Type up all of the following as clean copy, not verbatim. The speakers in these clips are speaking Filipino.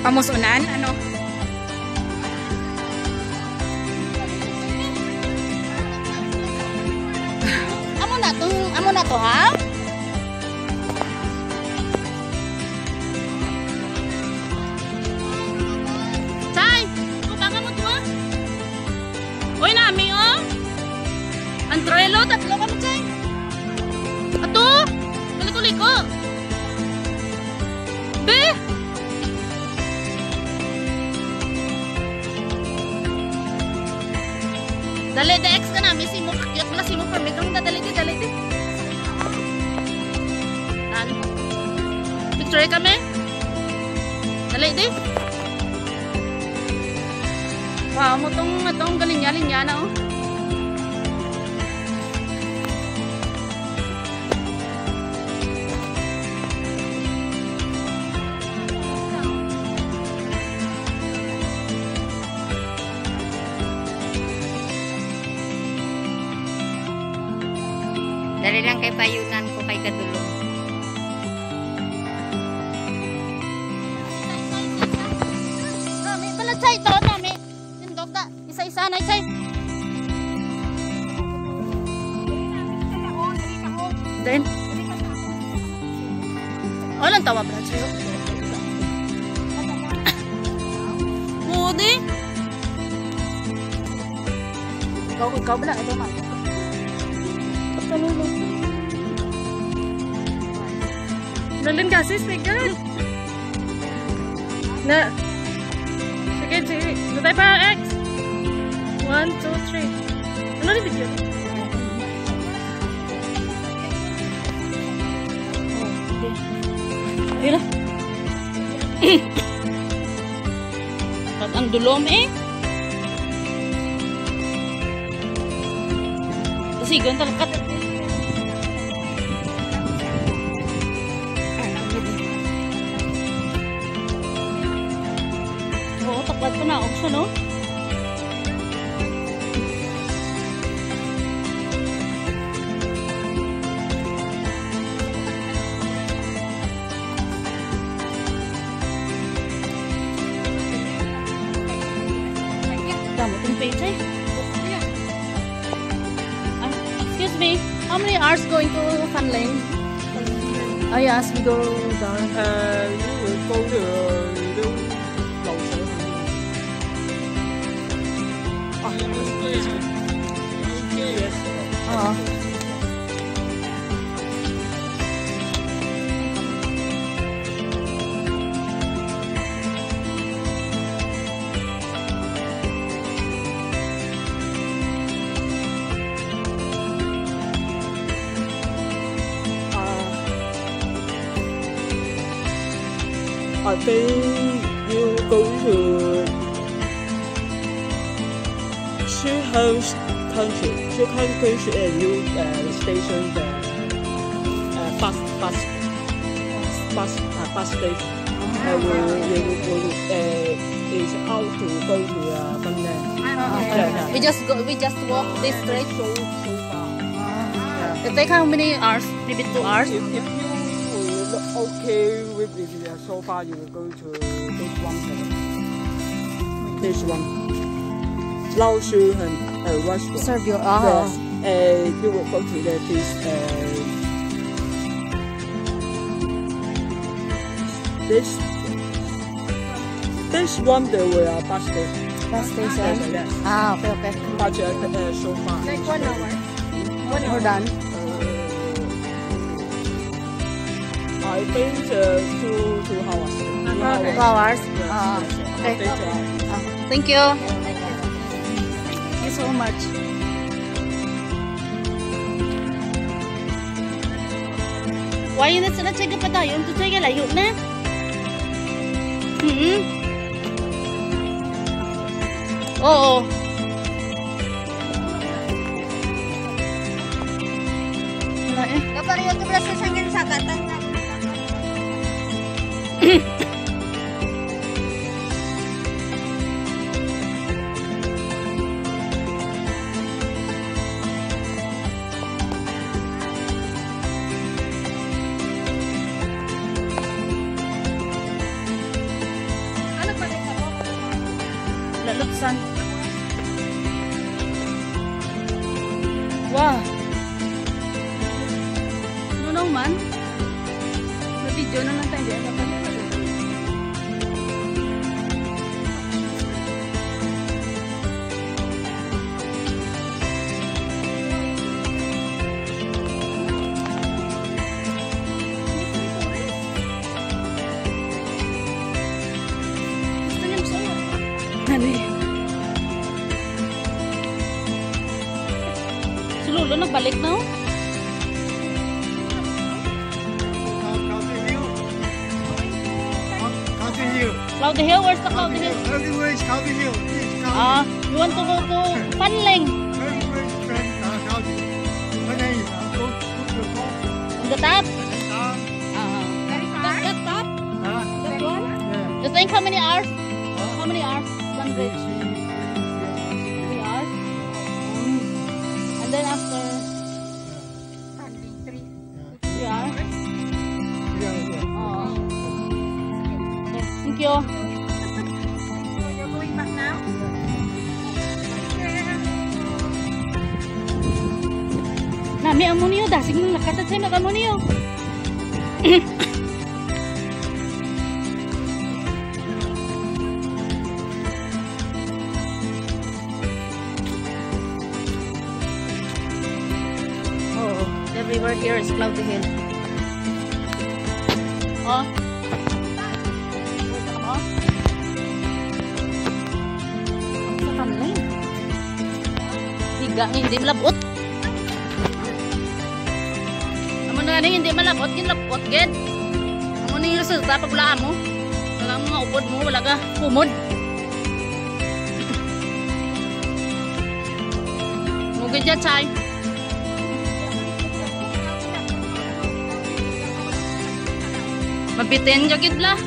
Pamusunan, ano? Amo na to ha? Chay! Kubangan mo to ha? Uy, nami oh! Antrelo, tatlo ka mo, Chay! Ato! Galiko-liko! Be! Dali, the ex ka namin. Simo, kakyat mo na simo for me. Kang dali, dali. Tan. Picture kami. Dali, di. Wow, mo tong galinya-linya na, oh. Dali lang kay payunan ko kay kadulong. Nami, pala Chay to, nami. Tindog ta. Isa-isa na, Chay. Then? Walang tawa ba sa'yo? Mudi? Ikaw bala, ito man. Nalin kasi speaker. Na. Sige. Nutay pa, X. 1, 2, 3. Ano na video? Ayun na. Pag ang dulom eh. Kasi ganun talaga. Oo, tapat pa na. Option, no? Damo itong page eh. Excuse me, how many hours going to Fan Lane? Oh yes, we go down. You will go to Lầu Sở. Yes. I think you go to Shuhang country and you station the bus station. Is out to go to Fan Lane. We just walk this straight. So far. It take how many hours? Maybe 2 hours? If you will okay with it so far, you will go to this one. This one. Lao Shu and restaurant. Serve your Yes. You will go to this one there will bus station. Bus station? Yes. Okay. But so far. Like 1 hour. We're done. I think 2 hours. 2 hours? Okay. Thank you. Thank you so much. Why na sila tsaga pa tayo? Ito tsaga layo na. Oo. Wala eh. Kapag yung tublas sa sangin sakatan na. sun. Wow. No man. Video na lang tayo. Si Lolo nagbalik na, oh. Cloudy Hill? Where's the Cloudy Hill? Everywhere is Cloudy Hill. You want to go to Panling? Everywhere is Cloudy. When I go to the top, On the top? Very far? That top? That one? yeah. You think how many hours? How many hours? One bridge? 3 hours? And then after 3 hours? Oh. Okay, thank you. You're going back now? Nami amo niyo dasig nang nakatad sa amo niyo. Oh, everywhere here is Cloudy Hill. Oh. Oh. Sa kanlay. Hindi malabot. Hindi malabot, kinlapot, ged. Amo ning resulta pag wala mo. Wala mga upod mo, wala ka kumod. Mugid dyan, chay. Mabitin ka, gid la.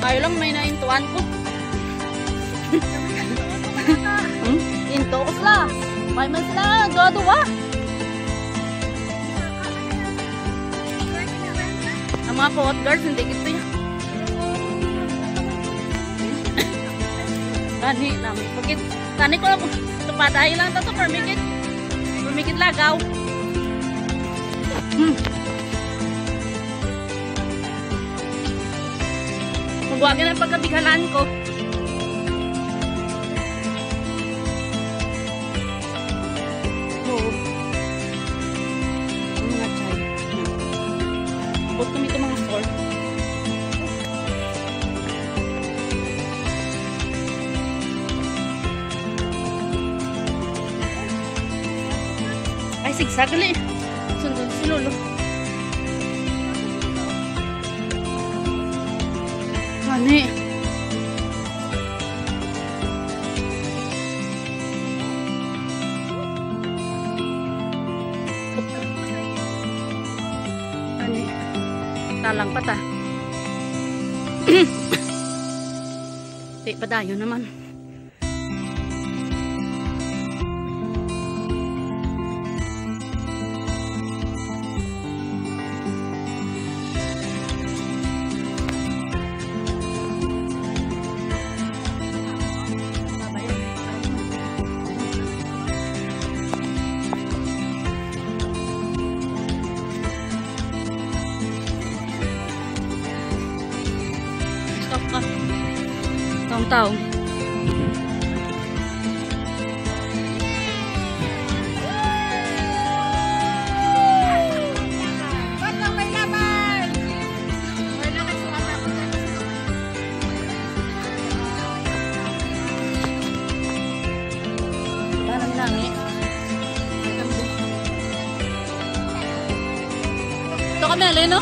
Ayaw lang may naintuan ko. Into ko sila. May man sila, gawa-duwa. Ang mga co-op girls, hindi gito yan. Tani, namin. Pagkit, tani ko lang, tupadahin lang ito, permikit. Permikit lagaw. Magwagin ang pagkabighalan ko. Kami ito mga store. Ay, sigsag gali. Sundon si Lolo. Kani. Talang pa ta. Di pa dayo naman. Taong-taong. Batang may laban! Parang langi. Ito kami, Aleno?